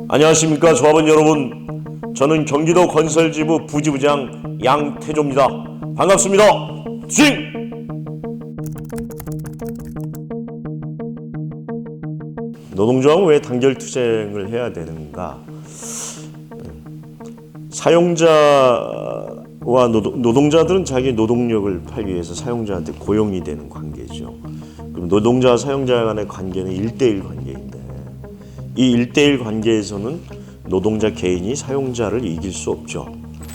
안녕하십니까 조합원 여러분, 저는 경기도 건설지부 부지부장 양태조입니다. 반갑습니다. 징! 노동조합은 왜 단결 투쟁을 해야 되는가? 사용자와 노동자들은 자기 노동력을 팔기 위해서 사용자한테 고용이 되는 관계죠. 그럼 노동자와 사용자 간의 관계는 1대1 관계인데, 이 1대1 관계에서는 노동자 개인이 사용자를 이길 수 없죠.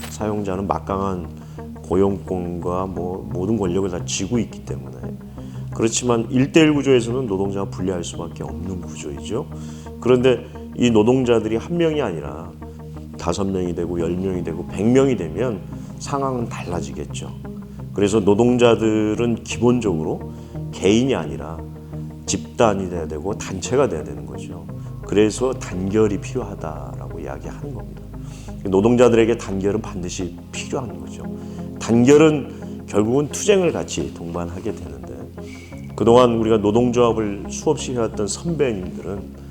사용자는 막강한 고용권과 모든 권력을 다 쥐고 있기 때문에. 그렇지만 1대1 구조에서는 노동자가 불리할 수밖에 없는 구조이죠. 그런데 이 노동자들이 한 명이 아니라 5명이 되고 10명이 되고 100명이 되면 상황은 달라지겠죠. 그래서 노동자들은 기본적으로 개인이 아니라 집단이 돼야 되고 단체가 돼야 되는 거죠. 그래서 단결이 필요하다라고 이야기하는 겁니다. 노동자들에게 단결은 반드시 필요한 거죠. 단결은 결국은 투쟁을 같이 동반하게 되는데, 그동안 우리가 노동조합을 수없이 해왔던 선배님들은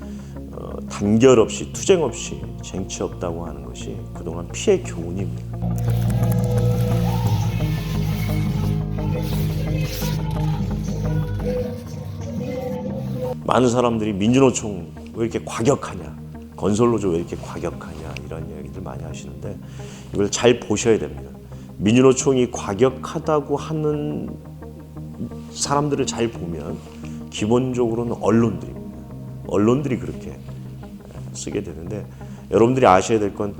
단결 없이, 투쟁 없이 쟁취 없다고 하는 것이 그동안 피해 교훈입니다. 많은 사람들이 민주노총 왜 이렇게 과격하냐, 건설노조 왜 이렇게 과격하냐, 이런 이야기들 많이 하시는데, 이걸 잘 보셔야 됩니다. 민주노총이 과격하다고 하는 사람들을 잘 보면 기본적으로는 언론들입니다. 언론들이 그렇게 쓰게 되는데, 여러분들이 아셔야 될 건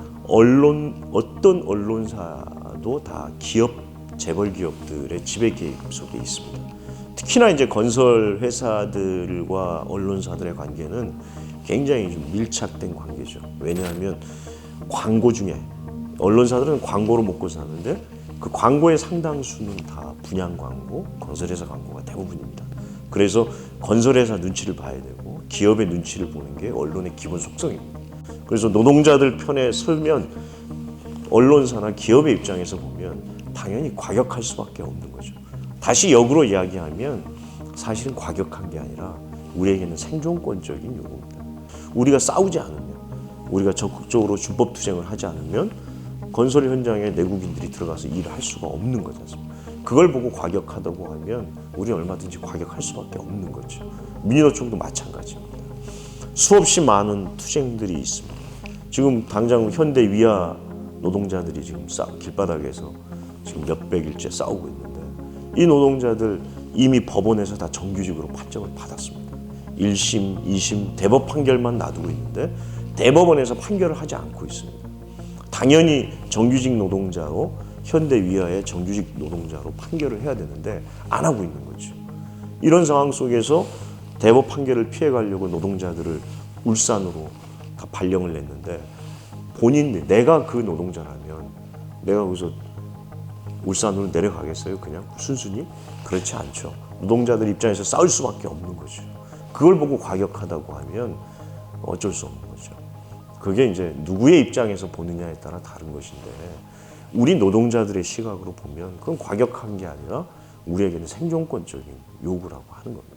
어떤 언론사도 다 기업, 재벌 기업들의 지배 개입 속에 있습니다. 특히나 이제 건설 회사들과 언론사들의 관계는 굉장히 좀 밀착된 관계죠. 왜냐하면 광고 중에, 언론사들은 광고로 먹고 사는데 그 광고의 상당수는 다 분양 광고, 건설회사 광고가 대부분입니다. 그래서 건설회사 눈치를 봐야 되고 기업의 눈치를 보는 게 언론의 기본 속성입니다. 그래서 노동자들 편에 서면 언론사나 기업의 입장에서 보면 당연히 과격할 수밖에 없는 거죠. 다시 역으로 이야기하면 사실은 과격한 게 아니라 우리에게는 생존권적인 요구입니다. 우리가 싸우지 않으면, 우리가 적극적으로 준법 투쟁을 하지 않으면 건설 현장에 내국인들이 들어가서 일을 할 수가 없는 거지 않습니까? 그걸 보고 과격하다고 하면 우리는 얼마든지 과격할 수밖에 없는 거죠. 민주노총도 마찬가지입니다. 수없이 많은 투쟁들이 있습니다. 지금 당장 현대 위아 노동자들이 지금 길바닥에서 지금 몇백일째 싸우고 있는데, 이 노동자들 이미 법원에서 다 정규직으로 판정을 받았습니다. 1심, 2심 대법 판결만 놔두고 있는데 대법원에서 판결을 하지 않고 있습니다. 당연히 정규직 노동자로, 현대 위아의 정규직 노동자로 판결을 해야 되는데 안 하고 있는 거죠. 이런 상황 속에서 대법 판결을 피해가려고 노동자들을 울산으로 다 발령을 냈는데, 본인들, 내가 그 노동자라면 내가 거기서 울산으로 내려가겠어요? 그냥 순순히? 그렇지 않죠. 노동자들 입장에서 싸울 수밖에 없는 거죠. 그걸 보고 과격하다고 하면 어쩔 수 없는 거죠. 그게 이제 누구의 입장에서 보느냐에 따라 다른 것인데, 우리 노동자들의 시각으로 보면 그건 과격한 게 아니라 우리에게는 생존권적인 요구라고 하는 겁니다.